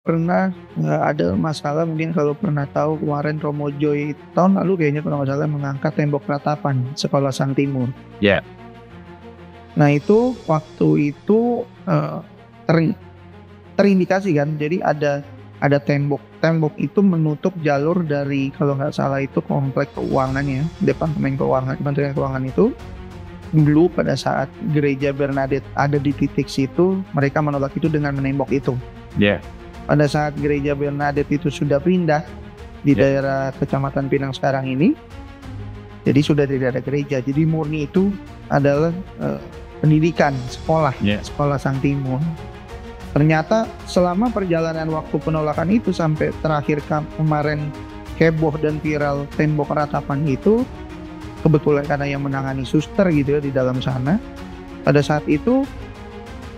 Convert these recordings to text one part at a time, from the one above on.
pernah ada masalah, mungkin kalau pernah tahu kemarin Romo Joy tahun lalu kayaknya kalau nggak salah mengangkat tembok ratapan Sekolah Sang Timur. Ya. Nah itu waktu itu terindikasi kan, jadi ada tembok itu menutup jalur dari kalau nggak salah itu komplek keuangan ya, Departemen Keuangan, Kementerian Keuangan itu. Dulu pada saat gereja Bernadette ada di titik situ, mereka menolak itu dengan menembok itu. Ya. Pada saat gereja Bernadette itu sudah pindah di daerah Kecamatan Pinang sekarang ini, jadi sudah tidak ada gereja. Jadi murni itu adalah pendidikan, sekolah Sang Timur. Ternyata selama perjalanan waktu penolakan itu sampai terakhir kemarin heboh dan viral tembok ratapan itu, kebetulan karena yang menangani suster gitu ya di dalam sana, pada saat itu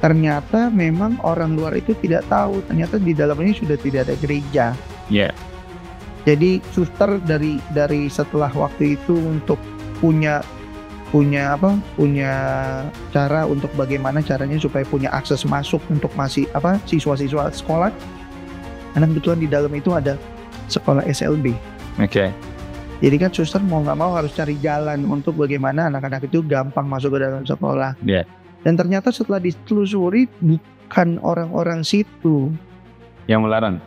ternyata memang orang luar itu tidak tahu ternyata di dalam ini sudah tidak ada gereja. Jadi suster dari setelah waktu itu untuk punya cara untuk bagaimana caranya supaya punya akses masuk untuk siswa-siswa sekolah. Karena kebetulan di dalam itu ada sekolah SLB. Jadi kan suster mau nggak mau harus cari jalan untuk bagaimana anak-anak itu gampang masuk ke dalam sekolah. Dan ternyata setelah ditelusuri bukan orang-orang situ yang melarang.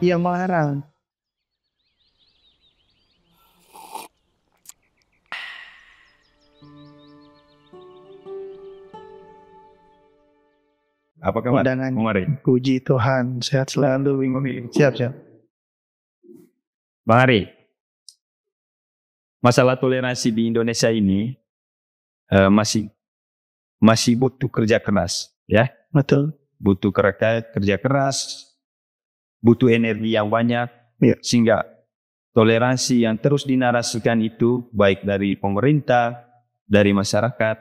Apa kabar? Puji Tuhan, sehat selalu. Siap. Bang Ari, masalah toleransi di Indonesia ini masih butuh kerja keras, ya. Betul. Butuh kerja keras, butuh energi yang banyak, sehingga toleransi yang terus dinarasikan itu baik dari pemerintah, dari masyarakat,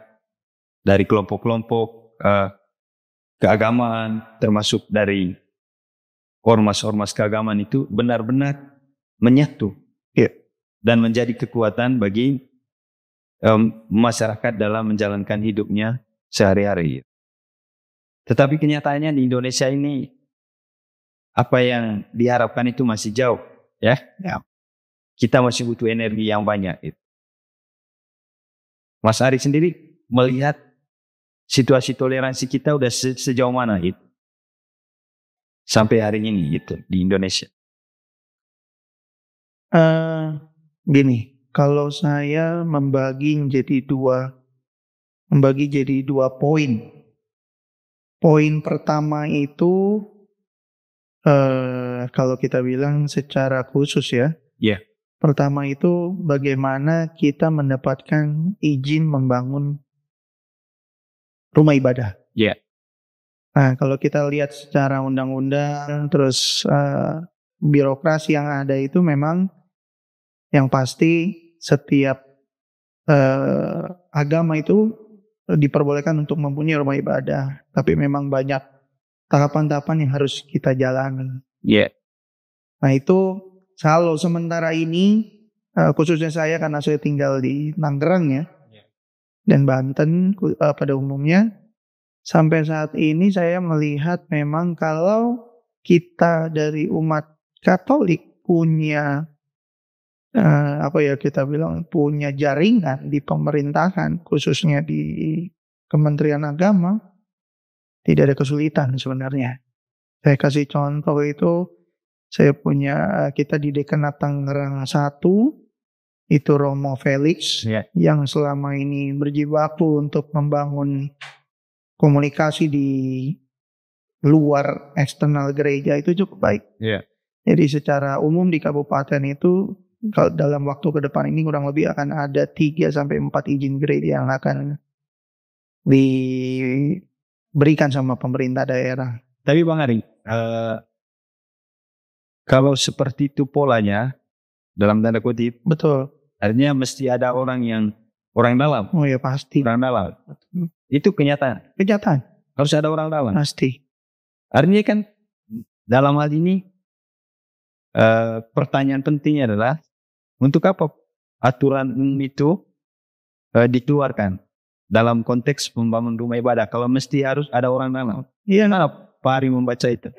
dari kelompok-kelompok keagamaan, termasuk dari ormas-ormas keagamaan itu benar-benar menyatu dan menjadi kekuatan bagi masyarakat dalam menjalankan hidupnya sehari-hari. Tetapi kenyataannya di Indonesia ini apa yang diharapkan itu masih jauh, ya. Kita masih butuh energi yang banyak. Mas Ari sendiri melihat situasi toleransi kita udah sejauh mana itu sampai hari ini gitu di Indonesia? Gini, kalau saya membagi jadi dua poin. Poin pertama itu kalau kita bilang secara khusus ya. Pertama itu bagaimana kita mendapatkan izin membangun rumah ibadah. Nah, kalau kita lihat secara undang-undang terus birokrasi yang ada itu memang yang pasti setiap agama itu diperbolehkan untuk mempunyai rumah ibadah, tapi memang banyak tahapan-tahapan yang harus kita jalani. Nah itu kalau sementara ini khususnya saya karena saya tinggal di Tangerang ya, dan Banten pada umumnya, sampai saat ini saya melihat memang kalau kita dari umat Katolik punya punya jaringan di pemerintahan, khususnya di Kementerian Agama, tidak ada kesulitan sebenarnya. Saya kasih contoh itu, kita di Dekanat Tangerang 1, itu Romo Felix, yang selama ini berjibaku untuk membangun komunikasi di luar eksternal gereja itu cukup baik. Jadi secara umum di kabupaten itu, kalau dalam waktu ke depan ini kurang lebih akan ada 3-4 izin gereja yang akan diberikan sama pemerintah daerah. Tapi Bang Ari, kalau seperti itu polanya, dalam tanda kutip, betul. Artinya mesti ada orang dalam. Oh ya pasti. Orang dalam. Itu kenyataan. Harus ada orang dalam. Pasti. Artinya kan dalam hal ini pertanyaan pentingnya adalah untuk apa aturan itu dikeluarkan dalam konteks pembangunan rumah ibadah kalau mesti harus ada orang dalam. Iya. Kenapa Pak Ari membaca itu?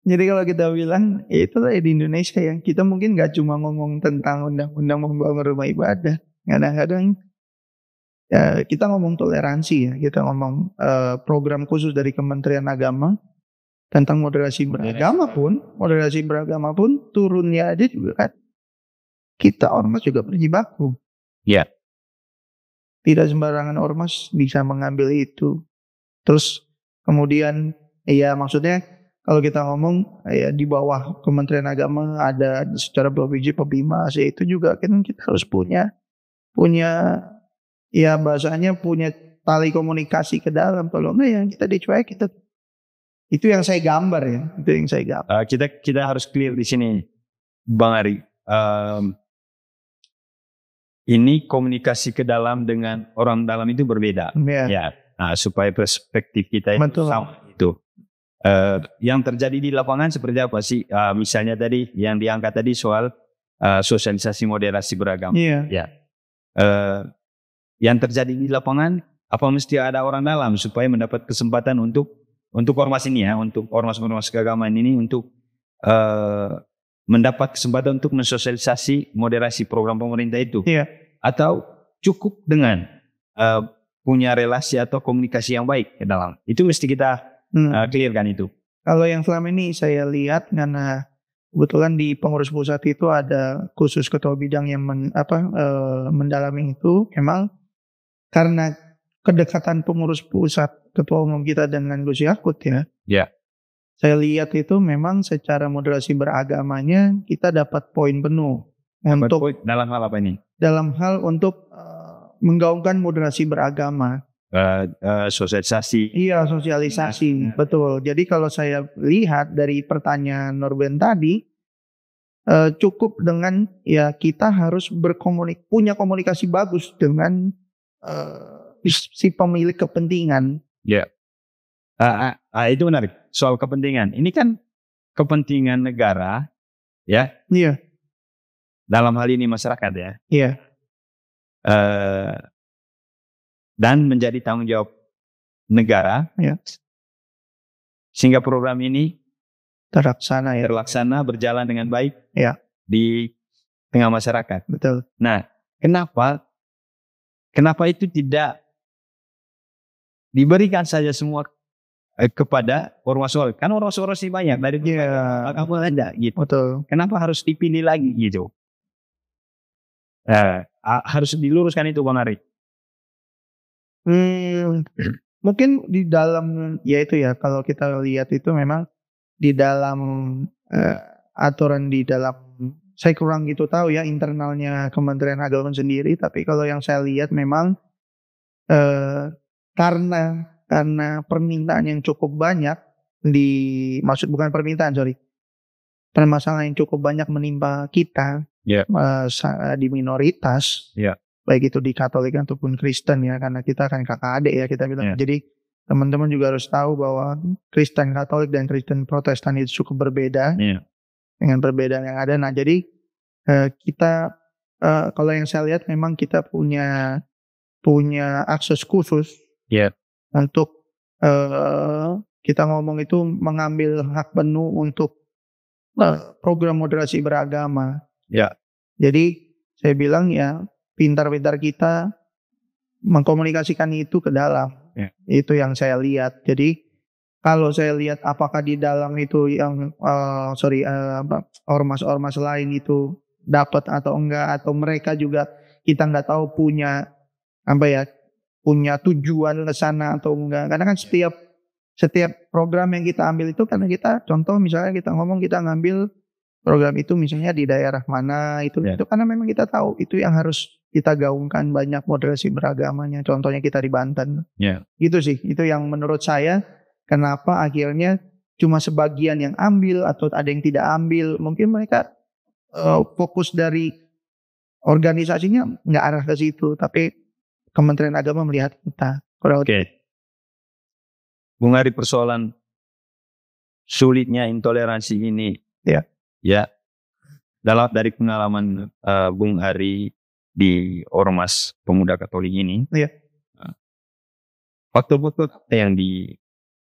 Jadi kalau kita bilang ya itulah di Indonesia ya, kita mungkin nggak cuma ngomong tentang undang-undang membangun rumah ibadah. Kadang-kadang kita ngomong toleransi ya, kita ngomong program khusus dari Kementerian Agama tentang moderasi beragama pun turunnya aja juga kan kita ormas juga berjibaku. Ya. Tidak sembarangan ormas bisa mengambil itu. Terus kemudian ya maksudnya kalau kita ngomong ya di bawah Kementerian Agama ada secara provinsi Pebima itu juga kan kita harus punya ya bahasanya punya tali komunikasi ke dalam. Kalau enggak ya kita dicuek kita. Itu yang saya gambar ya. Itu yang saya gambar. Kita harus clear di sini, Bang Ari. Ini komunikasi ke dalam dengan orang dalam itu berbeda. Ya. Nah, supaya perspektif kita itu sama itu. Yang terjadi di lapangan seperti apa sih? Misalnya tadi yang diangkat tadi soal sosialisasi moderasi beragama. Ya. Yang terjadi di lapangan apa mesti ada orang dalam supaya mendapat kesempatan untuk ormas ini ya, untuk ormas-ormas keagamaan ini untuk mendapat kesempatan untuk mensosialisasi moderasi program pemerintah itu. Iya. Atau cukup dengan punya relasi atau komunikasi yang baik ke dalam. Itu mesti kita clearkan itu. Kalau yang selama ini saya lihat karena kebetulan di pengurus pusat itu ada khusus ketua bidang yang mendalami itu, memang karena kedekatan pengurus pusat ketua umum kita dengan Gus Yakut ya. Ya. Saya lihat itu memang secara moderasi beragamanya kita dapat poin penuh. Dalam hal apa ini? Dalam hal untuk menggaungkan moderasi beragama. Sosialisasi. Iya, sosialisasi. Betul. Jadi kalau saya lihat dari pertanyaan Norben tadi, cukup dengan ya kita harus punya komunikasi bagus dengan si pemilik kepentingan. Ya. Itu menarik. Soal kepentingan. Ini kan kepentingan negara, ya. Iya. Dalam hal ini masyarakat ya. Iya. Dan menjadi tanggung jawab negara. Ya. Sehingga program ini terlaksana berjalan dengan baik ya di tengah masyarakat. Betul. Nah, kenapa itu tidak diberikan saja semua kepada ormas-ormas? Kan ormas-ormas ini banyak dari agama ada gitu. Betul. Kenapa harus dipilih lagi gitu? Harus diluruskan itu, Bang Ari. Mungkin di dalam yaitu ya kalau kita lihat itu memang di dalam aturan di dalam saya kurang gitu tahu ya internalnya Kementerian Agama sendiri, tapi kalau yang saya lihat memang karena permintaan yang cukup banyak permasalahan yang cukup banyak menimpa kita di minoritas, baik itu di Katolik ataupun Kristen ya, karena kita kan kakak adik ya kita bilang. Jadi teman-teman juga harus tahu bahwa Kristen Katolik dan Kristen Protestan itu cukup berbeda dengan perbedaan yang ada. Nah jadi kita kalau yang saya lihat memang kita punya akses khusus untuk kita ngomong itu mengambil hak penuh untuk program moderasi beragama. Jadi saya bilang ya pintar-pintar kita mengkomunikasikan itu ke dalam. Itu yang saya lihat. Jadi kalau saya lihat apakah di dalam itu yang ormas-ormas lain itu dapat atau enggak, atau mereka juga kita nggak tahu punya tujuan ke sana atau enggak. Karena kan setiap program yang kita ambil itu karena kita contoh misalnya kita ngambil program itu misalnya di daerah mana itu karena memang kita tahu itu yang harus kita gaungkan banyak moderasi beragamanya. Contohnya kita di Banten. Gitu sih. Itu yang menurut saya kenapa akhirnya cuma sebagian yang ambil atau ada yang tidak ambil. Mungkin mereka fokus dari organisasinya nggak arah ke situ, tapi Kementerian Agama melihat kita. Bung Ari, persoalan sulitnya intoleransi ini dari pengalaman Bung Ari di Ormas Pemuda Katolik ini, faktor-faktor apa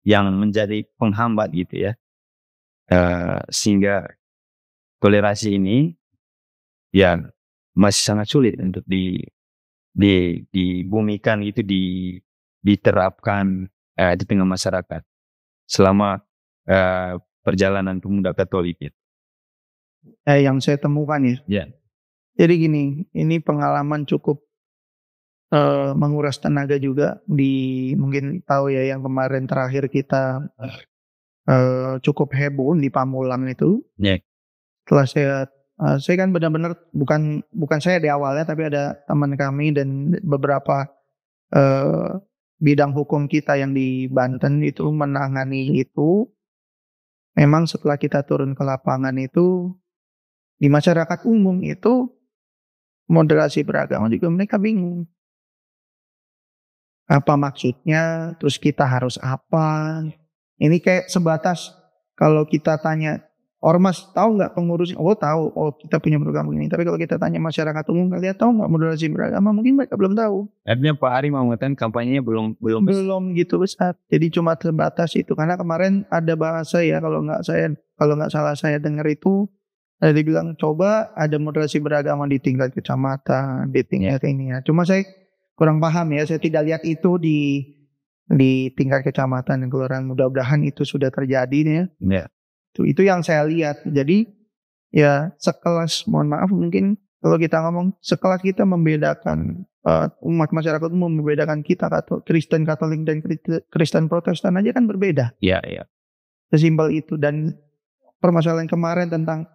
yang menjadi penghambat gitu ya Sehingga toleransi ini ya masih sangat sulit untuk dibumikan itu, diterapkan di tengah masyarakat selama perjalanan pemuda Katolik itu. Yang saya temukan ya. Ya. Jadi gini, ini pengalaman cukup menguras tenaga juga. Mungkin tahu ya yang kemarin terakhir kita cukup heboh di Pamulang itu. Ya. Setelah saya kan benar-benar bukan saya di awalnya, tapi ada teman kami dan beberapa bidang hukum kita yang di Banten itu menangani itu. Memang setelah kita turun ke lapangan itu, di masyarakat umum itu moderasi beragama juga mereka bingung. Apa maksudnya? Terus kita harus apa? Ini kayak sebatas kalau kita tanya ormas, tahu nggak pengurusnya? Oh tahu, oh kita punya program ini. Tapi kalau kita tanya masyarakat umum, kalian tahu nggak moderasi beragama? Mungkin mereka belum tahu. Artinya Pak Ari mau mengatakan kampanyenya belum gitu besar. Jadi cuma terbatas itu. Karena kemarin ada bahasa ya, kalau nggak salah saya dengar itu, ada dibilang coba ada moderasi beragama di tingkat kecamatan, di tingkat ini ya. Cuma saya kurang paham ya, saya tidak lihat itu di tingkat kecamatan dan kelurahan. Mudah-mudahan itu sudah terjadi ya. Itu yang saya lihat. Jadi ya sekelas, mohon maaf mungkin kalau kita ngomong sekelas kita membedakan umat masyarakat umum, membedakan kita Kristen Katolik dan Kristen Protestan aja kan berbeda. Iya. Sesimpel itu. Dan permasalahan kemarin tentang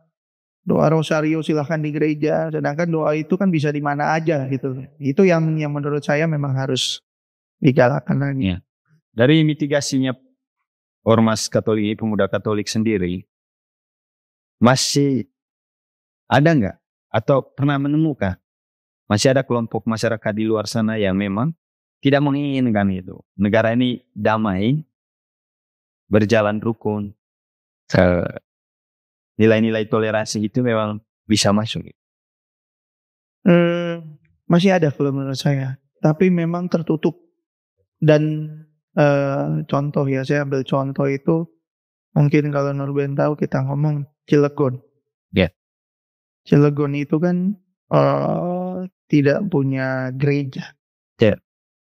doa rosario silahkan di gereja, sedangkan doa itu kan bisa di mana aja gitu. Itu yang menurut saya memang harus digalakkan lagi. Ya. Dari mitigasinya Ormas Katolik, pemuda Katolik sendiri, masih ada nggak atau pernah menemukan masih ada kelompok masyarakat di luar sana yang memang tidak menginginkan itu negara ini damai, berjalan rukun, nilai-nilai toleransi itu memang bisa masuk? Masih ada kalau menurut saya, tapi memang tertutup. Dan contoh ya, saya ambil contoh itu, mungkin kalau Nurben tahu, kita ngomong Cilegon. Yeah. Cilegon itu kan tidak punya gereja. Yeah.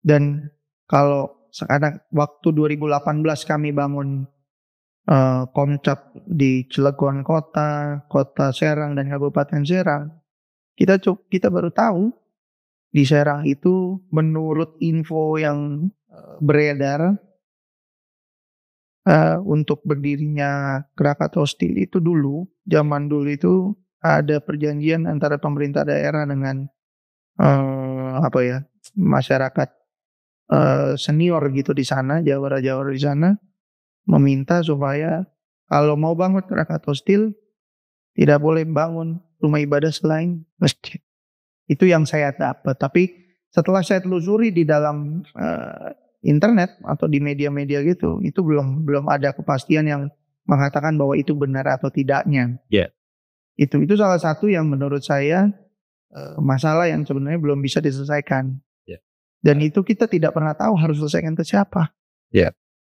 Dan kalau sekarang waktu 2018 kami bangun Komcap di Cilegon Kota Serang dan Kabupaten Serang, kita baru tahu di Serang itu menurut info yang beredar untuk berdirinya Krakatau Steel itu zaman dulu itu ada perjanjian antara pemerintah daerah dengan masyarakat senior gitu di sana, jawara-jawara di sana, meminta supaya kalau mau bangun Krakatau Steel tidak boleh bangun rumah ibadah selain masjid. Itu yang saya dapat. Tapi setelah saya telusuri di dalam internet atau di media-media gitu, itu belum ada kepastian yang mengatakan bahwa itu benar atau tidaknya. Yeah. Itu salah satu yang menurut saya masalah yang sebenarnya belum bisa diselesaikan. Yeah. Dan itu kita tidak pernah tahu harus selesaikan ke siapa. Ya. Yeah.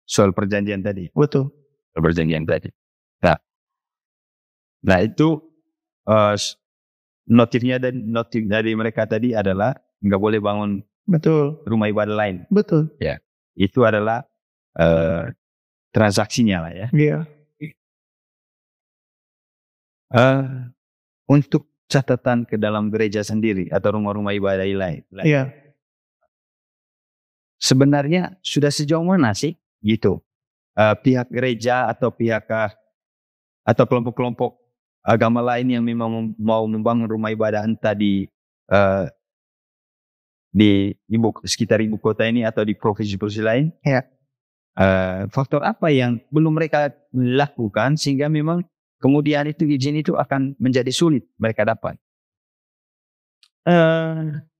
Soal perjanjian tadi. Betul. Soal perjanjian tadi. Nah itu notif dari mereka tadi adalah nggak boleh bangun rumah ibadah lain. Betul. Ya, itu adalah transaksinya lah ya. Iya. Untuk catatan ke dalam gereja sendiri atau rumah-rumah ibadah lain. Iya. Sebenarnya sudah sejauh mana sih gitu pihak gereja atau atau kelompok-kelompok agama lain yang memang mau membangun rumah ibadah entah di sekitar ibu kota ini atau di provinsi-provinsi lain. Ya. Faktor apa yang belum mereka lakukan sehingga memang kemudian itu izin itu akan menjadi sulit mereka dapat?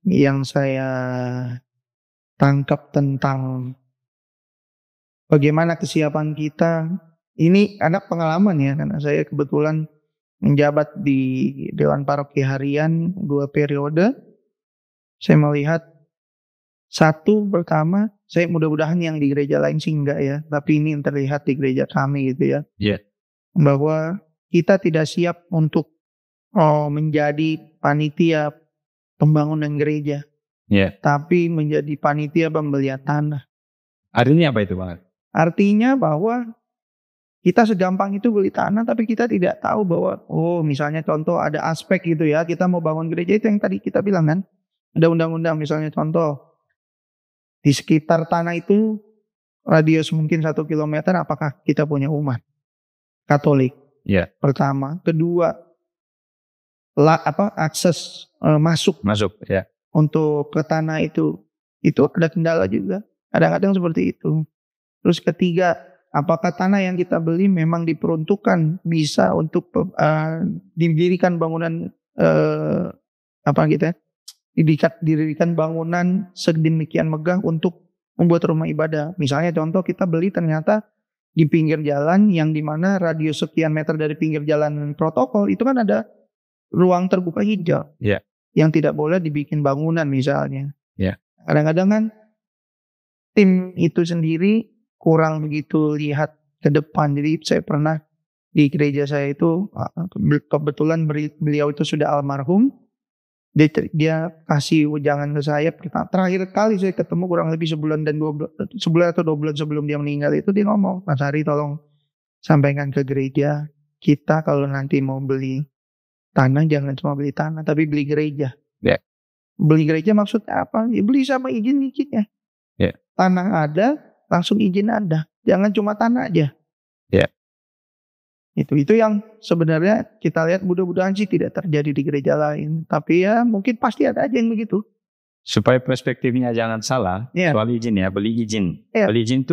Yang saya tangkap tentang bagaimana kesiapan kita, ini anak pengalaman ya, karena saya kebetulan menjabat di Dewan Paroki Harian 2 periode. Saya melihat pertama, saya mudah-mudahan yang di gereja lain sih enggak ya, tapi ini yang terlihat di gereja kami gitu ya. Yeah. bahwa kita tidak siap untuk menjadi panitia pembangunan gereja, tapi menjadi panitia pembelian tanah. Artinya apa itu, Bang? Artinya bahwa kita segampang itu beli tanah, tapi kita tidak tahu bahwa, misalnya contoh ada aspek gitu ya, kita mau bangun gereja itu yang tadi kita bilang kan, ada undang-undang misalnya contoh, di sekitar tanah itu radius mungkin 1 kilometer, apakah kita punya umat Katolik? Pertama. Kedua, akses masuk untuk ke tanah itu ada kendala juga. Kadang-kadang seperti itu. Terus ketiga, apakah tanah yang kita beli memang diperuntukkan bisa untuk didirikan bangunan didirikan bangunan sedemikian megah untuk membuat rumah ibadah. Misalnya contoh kita beli ternyata di pinggir jalan yang dimana radius sekian meter dari pinggir jalan protokol itu kan ada ruang terbuka hijau yang tidak boleh dibikin bangunan misalnya. Kadang-kadang kan tim itu sendiri kurang begitu lihat ke depan. Jadi saya pernah di gereja saya itu kebetulan beliau itu sudah almarhum. Dia kasih wejangan ke saya. Terakhir kali saya ketemu kurang lebih sebulan atau 2 bulan sebelum dia meninggal itu dia ngomong, Mas Hari tolong sampaikan ke gereja kita kalau nanti mau beli tanah jangan cuma beli tanah tapi beli gereja. Beli gereja maksudnya apa? Ya beli sama izin-izinnya. Tanah ada, langsung izin ada. Jangan cuma tanah aja. Itu yang sebenarnya kita lihat mudah-mudahan sih tidak terjadi di gereja lain. Tapi ya mungkin pasti ada aja yang begitu. Supaya perspektifnya jangan salah soal izin ya, beli izin. Beli izin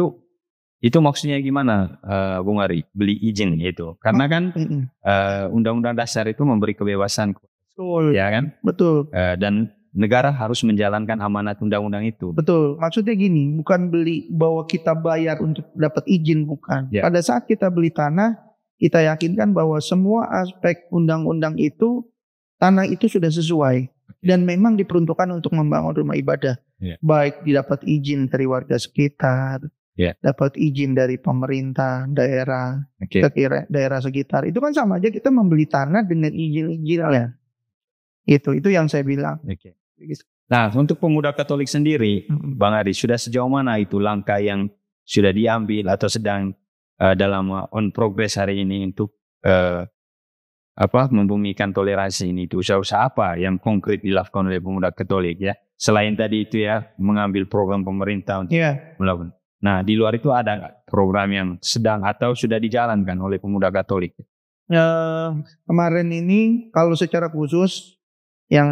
itu maksudnya gimana, Bung Ari? Beli izin itu. Karena kan Undang-Undang Dasar itu memberi kebebasan. Betul. Ya kan? Betul. Dan negara harus menjalankan amanat undang-undang itu. Betul. Maksudnya gini, bukan beli bahwa kita bayar untuk dapat izin, bukan. Pada saat kita beli tanah, kita yakinkan bahwa semua aspek undang-undang itu, tanah itu sudah sesuai. Dan memang diperuntukkan untuk membangun rumah ibadah. Baik didapat izin dari warga sekitar, dapat izin dari pemerintah, daerah sekitar. Itu kan sama aja kita membeli tanah dengan izin-izinnya. Itu yang saya bilang. Nah, untuk pemuda Katolik sendiri, Bang Ari, sudah sejauh mana itu langkah yang sudah diambil atau sedang dalam on progress hari ini untuk membumikan toleransi ini? Itu usaha-usaha apa yang konkret dilakukan oleh pemuda Katolik ya? Selain tadi itu ya, mengambil program pemerintah untuk melakukan. Nah, di luar itu ada program yang sedang atau sudah dijalankan oleh pemuda Katolik? Kemarin ini kalau secara khusus yang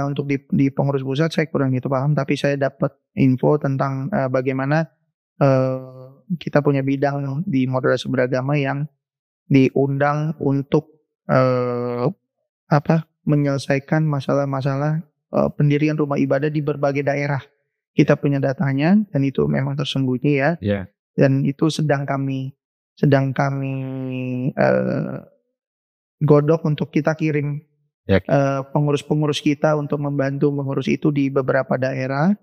untuk di pengurus pusat saya kurang gitu paham, tapi saya dapat info tentang bagaimana kita punya bidang di moderasi beragama yang diundang untuk menyelesaikan masalah-masalah pendirian rumah ibadah di berbagai daerah. Kita punya datanya dan itu memang tersembunyi ya. Dan itu sedang kami godok untuk kita kirim pengurus-pengurus kita untuk membantu mengurus itu di beberapa daerah.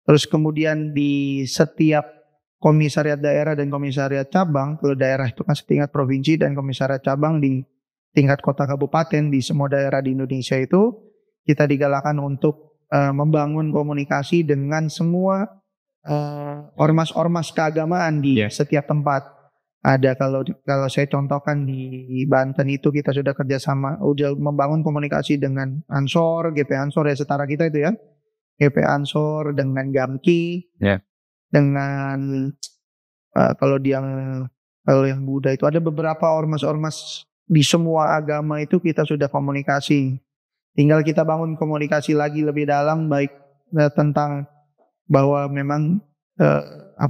Terus kemudian di setiap komisariat daerah dan komisariat cabang, kalau daerah itu kan setingkat provinsi dan komisariat cabang di tingkat kota kabupaten di semua daerah di Indonesia itu kita digalakkan untuk membangun komunikasi dengan semua ormas-ormas keagamaan di setiap tempat. Ada kalau saya contohkan di Banten itu kita sudah kerjasama, udah membangun komunikasi dengan Ansor, GP Ansor ya setara kita itu ya, GP Ansor dengan Gamki, dengan kalau yang Buddha itu ada beberapa ormas-ormas di semua agama itu kita sudah komunikasi. Tinggal kita bangun komunikasi lagi lebih dalam baik tentang bahwa memang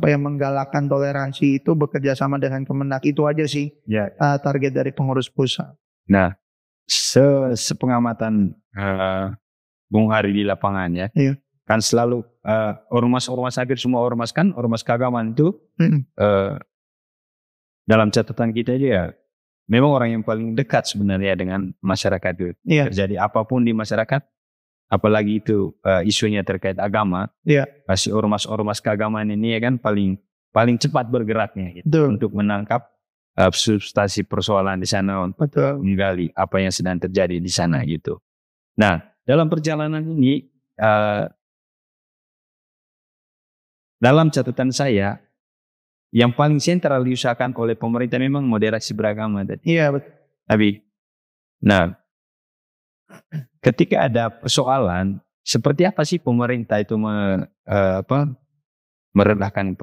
yang menggalakkan toleransi itu bekerja sama dengan Kemenak. Itu aja sih target dari pengurus pusat. Nah, sepengamatan Bung Hari di lapangan ya, kan selalu ormas-ormas hampir semua ormas keagamaan itu dalam catatan kita aja ya, memang orang yang paling dekat sebenarnya dengan masyarakat itu. Terjadi apapun di masyarakat, apalagi itu isunya terkait agama, pasti ormas-ormas keagamaan ini ya kan paling cepat bergeraknya gitu, untuk menangkap substansi persoalan di sana untuk Betul. menggali apa yang sedang terjadi di sana gitu. Nah, dalam perjalanan ini dalam catatan saya yang paling sentral diusahakan oleh pemerintah memang moderasi beragama tadi. Iya, betul. Tapi, nah, ketika ada persoalan, seperti apa sih pemerintah itu meredahkan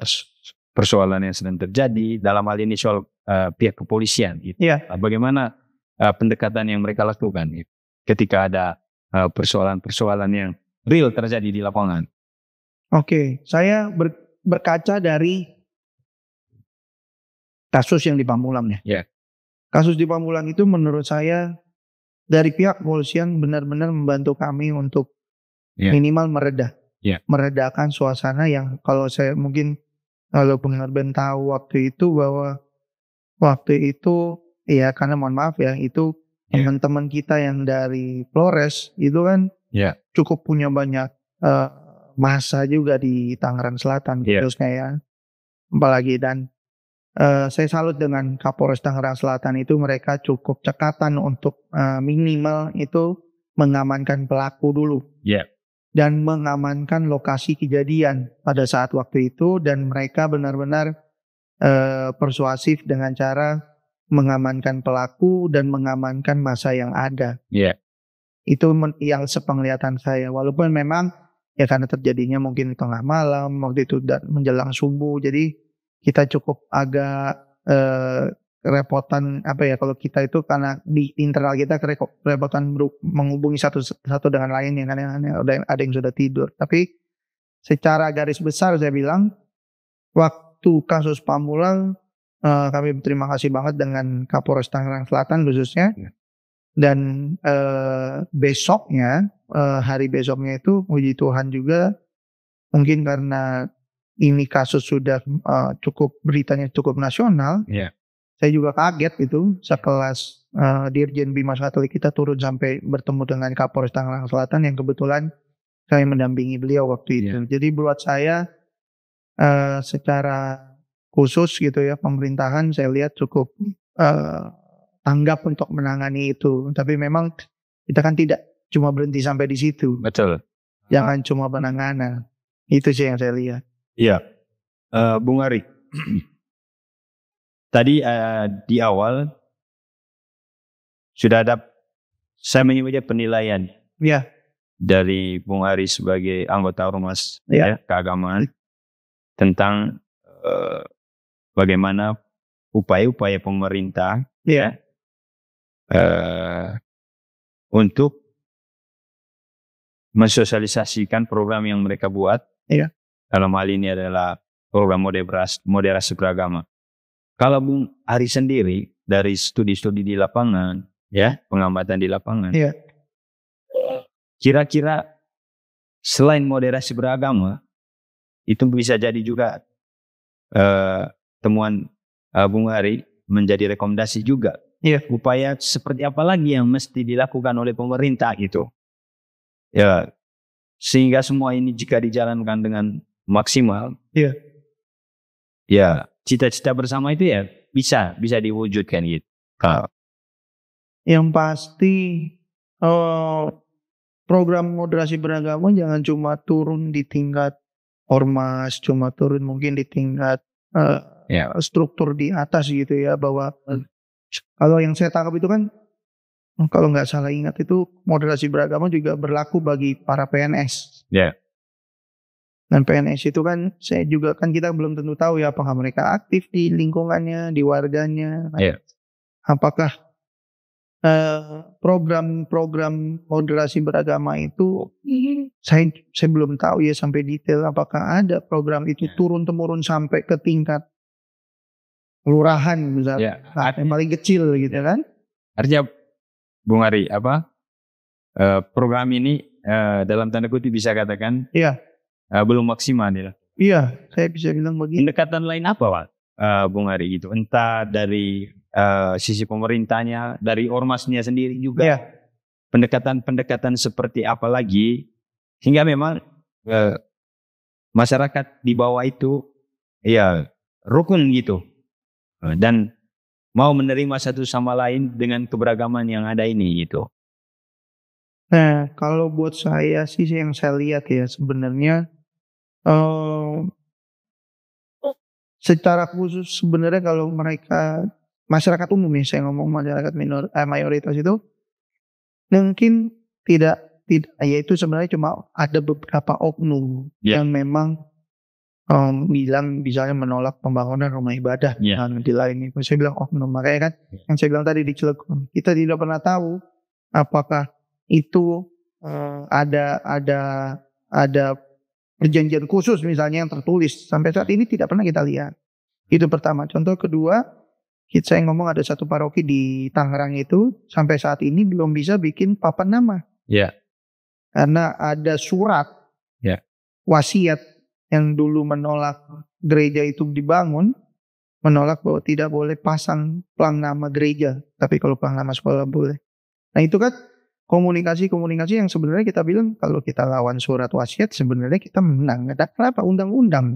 persoalan yang sedang terjadi, dalam hal ini soal pihak kepolisian gitu. Iya. Bagaimana pendekatan yang mereka lakukan gitu, ketika ada persoalan-persoalan yang real terjadi di lapangan. Oke, saya berkaca dari kasus yang di Pamulang ya. Ya. Kasus di Pamulang itu menurut saya dari pihak kepolisian benar-benar membantu kami untuk minimal meredakan suasana yang kalau saya mungkin kalau pendengar band tahu waktu itu bahwa waktu itu ya karena mohon maaf ya itu teman-teman kita yang dari Flores itu kan cukup punya banyak masa juga di Tangerang Selatan khususnya ya, apalagi dan saya salut dengan Kapolres Tangerang Selatan itu mereka cukup cekatan untuk minimal itu mengamankan pelaku dulu dan mengamankan lokasi kejadian pada saat waktu itu dan mereka benar-benar persuasif dengan cara mengamankan pelaku dan mengamankan masa yang ada. Itu yang sepenglihatan saya walaupun memang ya karena terjadinya mungkin tengah malam waktu itu dan menjelang subuh jadi kita cukup agak kerepotan kalau kita itu karena di internal kita kerepotan menghubungi satu dengan lain yang ada yang sudah tidur. Tapi secara garis besar saya bilang waktu kasus Pamulang kami berterima kasih banget dengan Kapolres Tangerang Selatan khususnya dan besoknya hari besoknya itu puji Tuhan juga mungkin karena ini kasus sudah beritanya cukup nasional. Saya juga kaget itu sekelas Dirjen Bimas Katolik kita turun sampai bertemu dengan Kapolres Tangerang Selatan yang kebetulan saya mendampingi beliau waktu itu. Jadi buat saya secara khusus gitu ya pemerintahan saya lihat cukup tanggap untuk menangani itu. Tapi memang kita kan tidak cuma berhenti sampai di situ. Betul. Jangan cuma penanganan. Itu sih yang saya lihat. Iya, Bung Ari. Tadi di awal sudah ada saya menyebutnya penilaian dari Bung Ari sebagai anggota ormas keagamaan tentang bagaimana upaya-upaya pemerintah untuk mensosialisasikan program yang mereka buat. Dalam hal ini adalah program moderasi beragama. Kalau Bung Ari sendiri dari studi-studi di lapangan, pengamatan di lapangan, kira-kira selain moderasi beragama, itu bisa jadi juga temuan Bung Ari menjadi rekomendasi juga. Upaya seperti apa lagi yang mesti dilakukan oleh pemerintah gitu. Sehingga semua ini jika dijalankan dengan maksimal, cita-cita bersama itu bisa diwujudkan gitu. Yang pasti program moderasi beragama jangan cuma turun di tingkat ormas, cuma turun mungkin di tingkat struktur di atas gitu ya, bahwa kalau yang saya tangkap itu kan kalau nggak salah ingat itu moderasi beragama juga berlaku bagi para PNS. Dan PNS itu kan saya juga kan kita belum tentu tahu ya apakah mereka aktif di lingkungannya, di warganya. Apakah program-program moderasi beragama itu saya belum tahu ya sampai detail apakah ada program itu turun-temurun sampai ke tingkat kelurahan misalnya, yang paling kecil gitu kan. Artinya Bung Ari program ini dalam tanda kutip bisa katakan belum maksimal ya. Saya bisa bilang begitu. Pendekatan lain apa Pak Bung Ari gitu? Entah dari sisi pemerintahnya, dari ormasnya sendiri juga. Pendekatan seperti apa lagi hingga memang masyarakat di bawah itu rukun gitu. Dan mau menerima satu sama lain dengan keberagaman yang ada ini gitu. Nah, kalau buat saya sih yang saya lihat ya sebenarnya eh, secara khusus sebenarnya kalau mereka masyarakat umum ya, saya ngomong masyarakat mayoritas itu mungkin tidak ya itu sebenarnya cuma ada beberapa oknum yang memang bilang misalnya menolak pembangunan rumah ibadah di lain itu. Saya bilang oknum, makanya kan yang saya bilang tadi di Cilegon kita tidak pernah tahu apakah itu ada perjanjian khusus misalnya yang tertulis. Sampai saat ini tidak pernah kita lihat. Itu pertama. Contoh kedua, saya ngomong ada satu paroki di Tangerang itu sampai saat ini belum bisa bikin papan nama. Karena ada surat wasiat yang dulu menolak gereja itu dibangun, menolak bahwa tidak boleh pasang plang nama gereja, tapi kalau plang nama sekolah boleh. Nah itu kan komunikasi yang sebenarnya kita bilang kalau kita lawan surat wasiat sebenarnya kita menang. Kenapa? Undang-undang.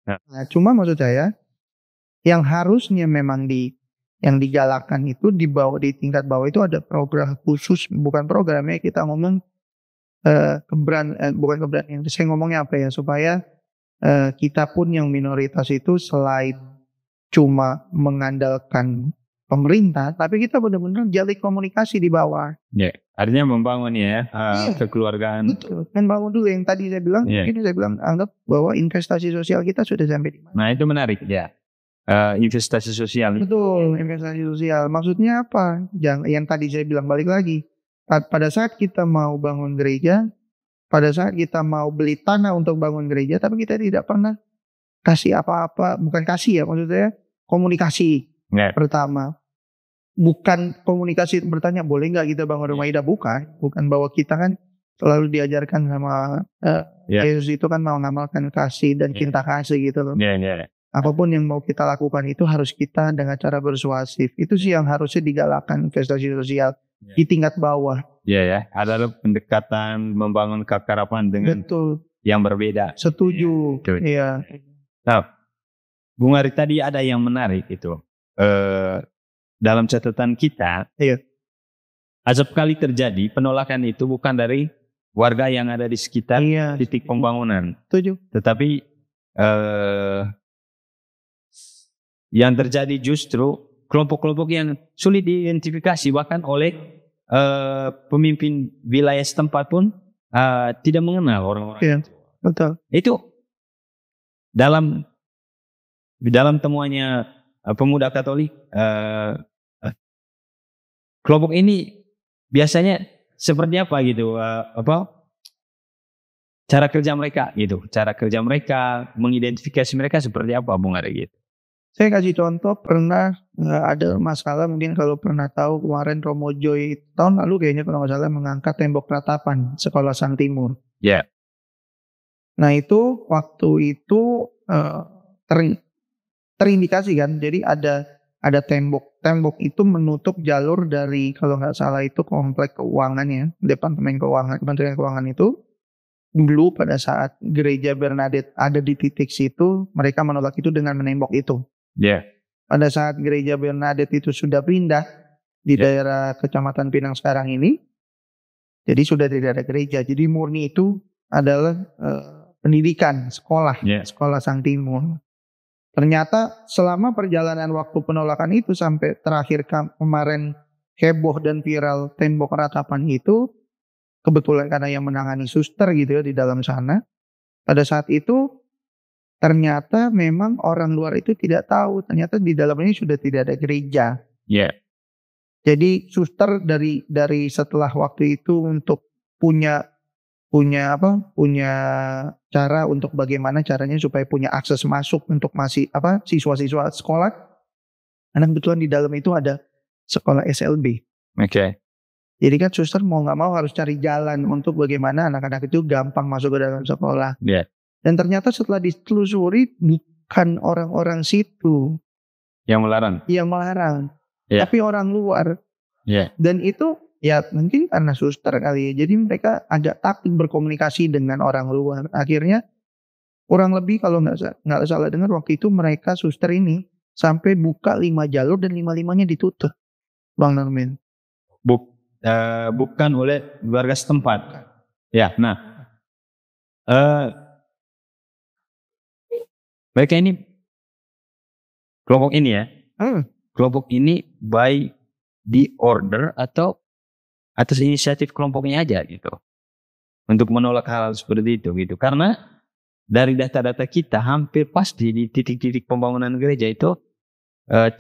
Nah, cuma maksud saya yang harusnya memang yang digalakkan itu di tingkat bawah itu ada program khusus, bukan programnya kita ngomong bukan keberanian. Saya ngomongnya apa ya, supaya kita pun yang minoritas itu selain cuma mengandalkan pemerintah, tapi kita benar-benar jalin komunikasi di bawah. Artinya membangun kekeluargaan. Betul. Kan bangun dulu yang tadi saya bilang, ini saya bilang anggap bahwa investasi sosial kita sudah sampai di mana. Nah itu menarik ya. Investasi sosial. Betul, investasi sosial. Maksudnya apa? Yang tadi saya bilang balik lagi. Pada saat kita mau bangun gereja, pada saat kita mau beli tanah untuk bangun gereja, tapi kita tidak pernah kasih apa-apa, bukan kasih ya, maksudnya komunikasi pertama. Bukan komunikasi bertanya boleh nggak kita bangun rumah ibadah, bukan bahwa kita kan selalu diajarkan sama Yesus itu kan mau ngamalkan kasih dan cinta kasih gitu loh. Apapun yang mau kita lakukan itu harus kita dengan cara persuasif. Itu sih yang harusnya digalakkan investasi sosial di tingkat bawah. Ada pendekatan membangun keakraban dengan yang berbeda. Setuju. Iya. Nah, Bung Ari tadi ada yang menarik itu. Dalam catatan kita, acap kali terjadi penolakan itu bukan dari warga yang ada di sekitar titik pembangunan. Setuju. Tetapi yang terjadi justru kelompok-kelompok yang sulit diidentifikasi bahkan oleh pemimpin wilayah setempat pun tidak mengenal orang-orang itu. Betul. Itu dalam temuannya pemuda Katolik, kelompok ini biasanya seperti apa gitu? Cara kerja mereka gitu. Cara kerja mereka, mengidentifikasi mereka seperti apa, Bung Ari gitu. Saya kasih contoh, pernah ada masalah, mungkin kalau pernah tahu kemarin Romo Joy tahun lalu kayaknya kalau nggak salah mengangkat tembok ratapan Sekolah Sang Timur. Nah itu waktu itu terindikasi kan, jadi ada tembok itu menutup jalur dari kalau nggak salah itu komplek keuangan ya, Departemen Keuangan, Kementerian Keuangan itu. Dulu pada saat gereja Bernadette ada di titik situ, mereka menolak itu dengan menembok itu. Pada saat gereja Bernadette itu sudah pindah di daerah Kecamatan Pinang sekarang ini, jadi sudah tidak ada gereja. Jadi murni itu adalah pendidikan, sekolah Sang Timur. Ternyata selama perjalanan waktu penolakan itu sampai terakhir kemarin heboh dan viral tembok ratapan itu, kebetulan karena yang menangani suster gitu ya di dalam sana. Pada saat itu ternyata memang orang luar itu tidak tahu, ternyata di dalam ini sudah tidak ada gereja. Jadi suster dari setelah waktu itu untuk punya cara untuk bagaimana caranya supaya punya akses masuk untuk siswa-siswa sekolah. Karena kebetulan di dalam itu ada sekolah SLB. Jadi kan suster mau nggak mau harus cari jalan untuk bagaimana anak-anak itu gampang masuk ke dalam sekolah. Dan ternyata setelah ditelusuri bukan orang-orang situ yang melarang, tapi orang luar. Dan itu ya mungkin karena suster kali ya. Jadi mereka agak takut berkomunikasi dengan orang luar. Akhirnya kurang lebih kalau nggak salah dengar waktu itu mereka suster ini sampai buka 5 jalur dan 5-5-nya ditutup, Bang Norman. Bukan oleh warga setempat. Ya, nah, mereka ini kelompok ini ya, kelompok ini by di order atau atas inisiatif kelompoknya aja gitu, untuk menolak hal seperti itu gitu. Karena dari data-data kita hampir pasti di titik-titik pembangunan gereja itu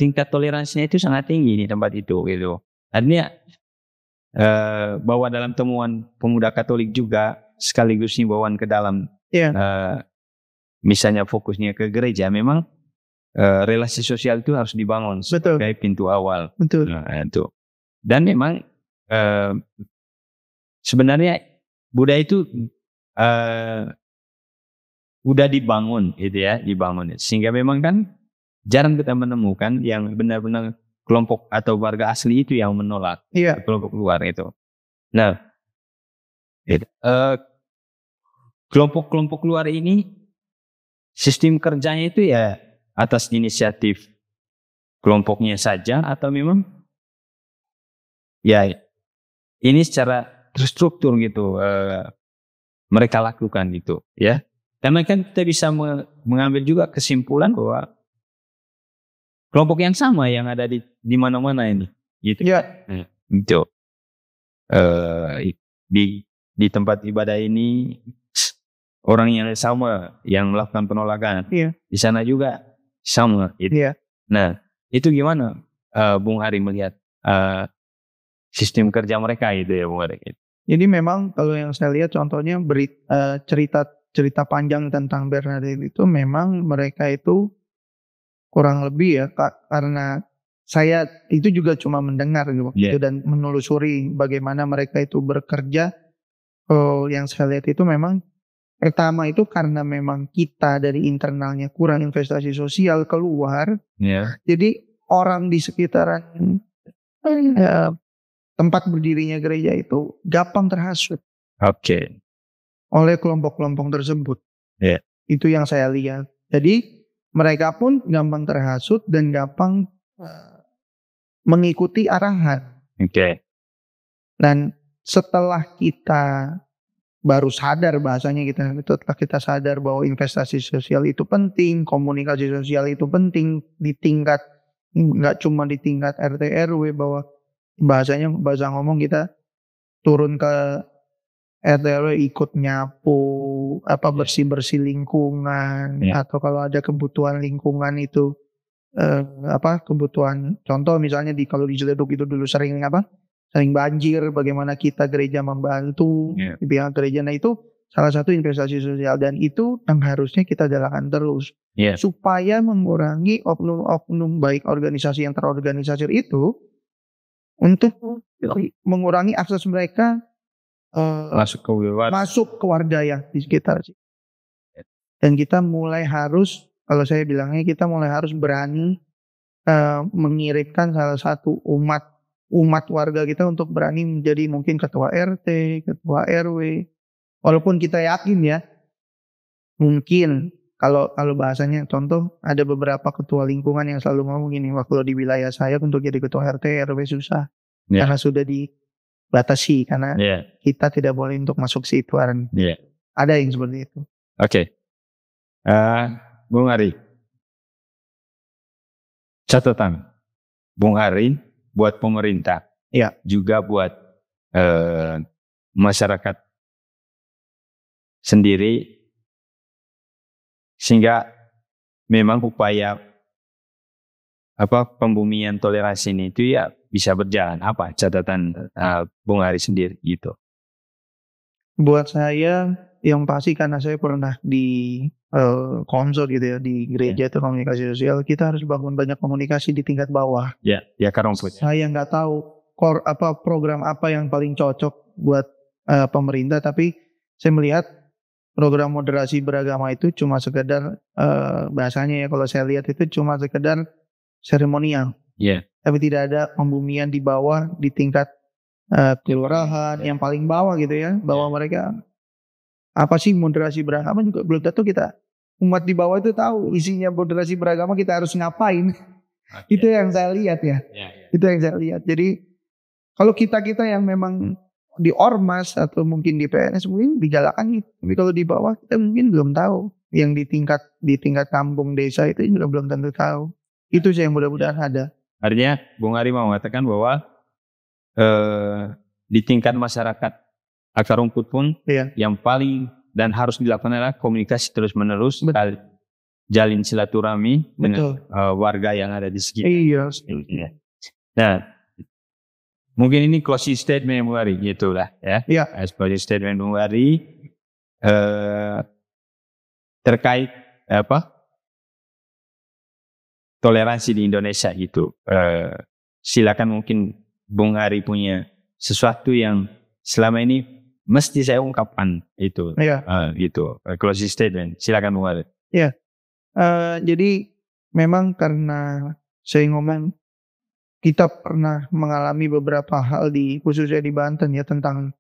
tingkat toleransinya itu sangat tinggi di tempat itu gitu. Artinya bahwa dalam temuan pemuda Katolik juga sekaligus himbauan ke dalam misalnya fokusnya ke gereja, memang relasi sosial itu harus dibangun sebagai pintu awal. Betul. Nah, itu. Dan memang sebenarnya budaya itu udah dibangun gitu ya, dibangun. Sehingga memang kan jarang kita menemukan yang benar-benar kelompok atau warga asli itu yang menolak kelompok luar itu. Nah, kelompok-kelompok luar ini sistem kerjanya itu ya atas inisiatif kelompoknya saja atau memang ya ini secara terstruktur gitu mereka lakukan gitu ya. Karena kan kita bisa mengambil juga kesimpulan bahwa kelompok yang sama yang ada di mana-mana ini gitu. Ya. Gitu. Di tempat ibadah ini orang yang sama yang melakukan penolakan, di sana juga sama. Gitu. Nah, itu gimana Bung Hari melihat sistem kerja mereka itu ya Bung Hari? Jadi memang kalau yang saya lihat contohnya cerita panjang tentang Bernadette itu memang mereka itu kurang lebih ya karena saya itu juga cuma mendengar gitu dan menelusuri bagaimana mereka itu bekerja. Yang saya lihat itu memang pertama itu karena memang kita dari internalnya kurang investasi sosial keluar, jadi orang di sekitaran tempat berdirinya gereja itu gampang terhasut oleh kelompok-kelompok tersebut. Itu yang saya lihat. Jadi mereka pun gampang terhasut dan gampang mengikuti arahan. Dan setelah kita baru sadar bahasanya setelah kita sadar bahwa investasi sosial itu penting, komunikasi sosial itu penting di tingkat nggak cuma di tingkat RT RW, bahwa bahasa ngomong kita turun ke RT RW ikut nyapu, bersih-bersih lingkungan, atau kalau ada kebutuhan lingkungan itu kebutuhan, contoh misalnya kalau di Ciledug itu dulu sering banjir, bagaimana kita gereja membantu di pihak gereja. Nah itu salah satu investasi sosial dan itu yang harusnya kita jalankan terus supaya mengurangi oknum-oknum baik organisasi yang terorganisasi itu untuk mengurangi akses mereka masuk ke warga yang di sekitar. Dan kita mulai harus, kalau saya bilangnya kita mulai harus berani mengirimkan salah satu umat warga kita untuk berani menjadi mungkin ketua RT, ketua RW. Walaupun kita yakin ya, mungkin kalau bahasanya contoh ada beberapa ketua lingkungan yang selalu ngomong gini, wah kalau di wilayah saya untuk jadi ketua RT RW susah. Karena sudah dibatasi, karena kita tidak boleh untuk masuk situ. Ada yang seperti itu. Bung Hari, catatan Bung Hari buat pemerintah, juga buat masyarakat sendiri, sehingga memang upaya pembumian toleransi ini itu ya bisa berjalan. Apa catatan Bung Hari sendiri gitu? Buat saya yang pasti, karena saya pernah di konsol gitu ya di gereja itu komunikasi sosial, kita harus bangun banyak komunikasi di tingkat bawah. Saya nggak tahu program apa yang paling cocok buat pemerintah, tapi saya melihat program moderasi beragama itu cuma sekedar bahasanya ya, kalau saya lihat itu cuma sekedar seremonial. Tapi tidak ada pembumian di bawah, di tingkat kelurahan yang paling bawah gitu ya, bahwa mereka apa sih moderasi beragama juga belum tentu kita umat di bawah itu tahu isinya moderasi beragama kita harus ngapain. Okay. Itu yang saya lihat ya. Itu yang saya lihat. Jadi kalau kita yang memang di ormas atau mungkin di PNS mungkin digalakan gitu. Tapi kalau di bawah kita mungkin belum tahu. Yang di tingkat kampung desa itu juga belum tentu tahu. Itu sih yang mudah-mudahan ada. Artinya Bung Ari mau mengatakan bahwa di tingkat masyarakat akar rumput pun yang paling dan harus dilakukan adalah komunikasi terus-menerus, jalin silaturahmi dengan warga yang ada di sekitar. Iya. Nah, mungkin ini closing statement Bung Ari, gitulah ya. Iya. Closing statement Bung Ari terkait toleransi di Indonesia gitu. Silakan mungkin Bung Ari punya sesuatu yang selama ini mesti saya ungkapkan itu. Gitu. Closing statement. Silakan Bung Ari. Iya. Jadi memang karena saya ngomong kita pernah mengalami beberapa hal khususnya di Banten ya tentang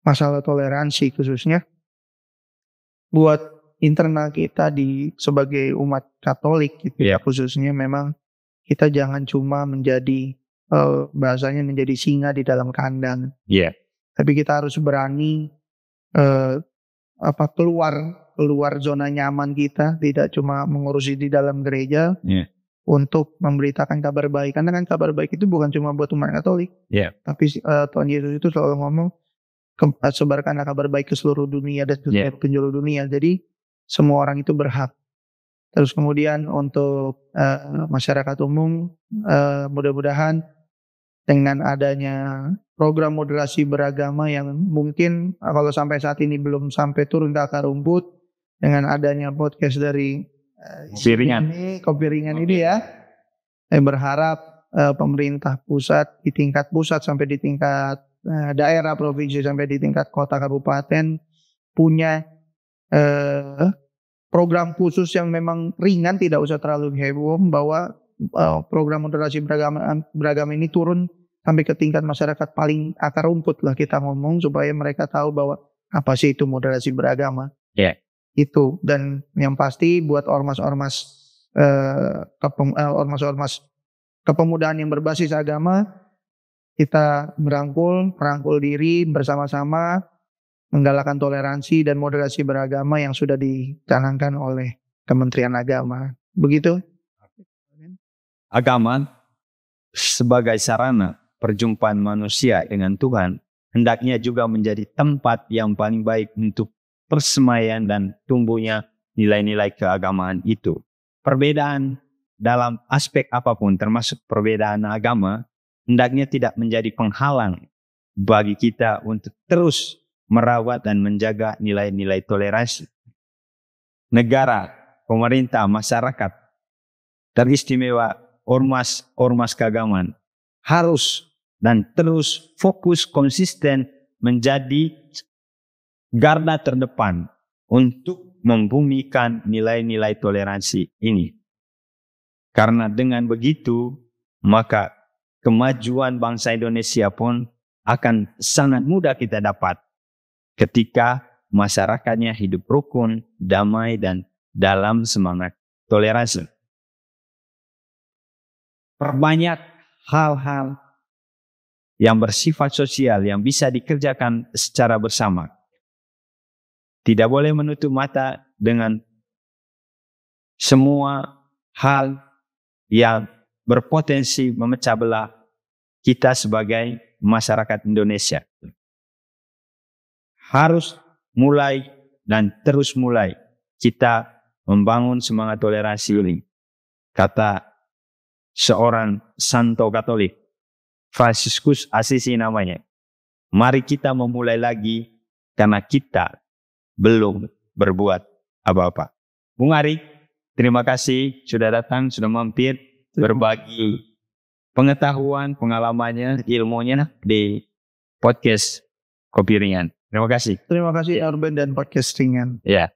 masalah toleransi khususnya buat internal kita sebagai umat Katolik gitu ya khususnya memang kita jangan cuma menjadi bahasanya menjadi singa di dalam kandang. Tapi kita harus berani keluar zona nyaman kita, tidak cuma mengurusi di dalam gereja. Untuk memberitakan kabar baik. Karena kan kabar baik itu bukan cuma buat umat Katolik. Tapi Tuhan Yesus itu selalu ngomong, sebarkanlah kabar baik ke seluruh dunia dan ke penjuru dunia. Jadi semua orang itu berhak. Terus kemudian untuk masyarakat umum, mudah-mudahan dengan adanya program moderasi beragama yang mungkin kalau sampai saat ini belum sampai turun ke akar rumput, dengan adanya podcast dari Kopi Ringan ini ya, saya berharap pemerintah pusat di tingkat pusat sampai di tingkat daerah, provinsi sampai di tingkat kota kabupaten punya program khusus yang memang ringan, tidak usah terlalu heboh, bahwa program moderasi beragama ini turun sampai ke tingkat masyarakat paling akar rumput lah kita ngomong, supaya mereka tahu bahwa apa sih itu moderasi beragama. Itu, dan yang pasti buat ormas-ormas kepemudaan yang berbasis agama, kita merangkul diri bersama-sama menggalakkan toleransi dan moderasi beragama yang sudah dicanangkan oleh Kementerian Agama. Begitu. Agama sebagai sarana perjumpaan manusia dengan Tuhan hendaknya juga menjadi tempat yang paling baik untuk persemaian dan tumbuhnya nilai-nilai keagamaan itu. Perbedaan dalam aspek apapun, termasuk perbedaan agama, hendaknya tidak menjadi penghalang bagi kita untuk terus merawat dan menjaga nilai-nilai toleransi. Negara, pemerintah, masyarakat, teristimewa ormas keagamaan harus dan terus fokus konsisten menjadi garda terdepan untuk membumikan nilai-nilai toleransi ini. Karena dengan begitu, maka kemajuan bangsa Indonesia pun akan sangat mudah kita dapat ketika masyarakatnya hidup rukun, damai, dan dalam semangat toleransi. Perbanyak hal-hal yang bersifat sosial yang bisa dikerjakan secara bersama. Tidak boleh menutup mata dengan semua hal yang berpotensi memecah belah kita sebagai masyarakat Indonesia. Harus mulai dan terus mulai kita membangun semangat toleransi ini. Kata seorang santo Katolik, Fransiskus Assisi namanya, mari kita memulai lagi karena kita belum berbuat apa-apa. Bung Ari, terima kasih sudah datang, sudah mampir berbagi pengetahuan, pengalamannya, ilmunya di podcast Kopi Ringan. Terima kasih. Terima kasih Arben dan podcast Ringan. Ya.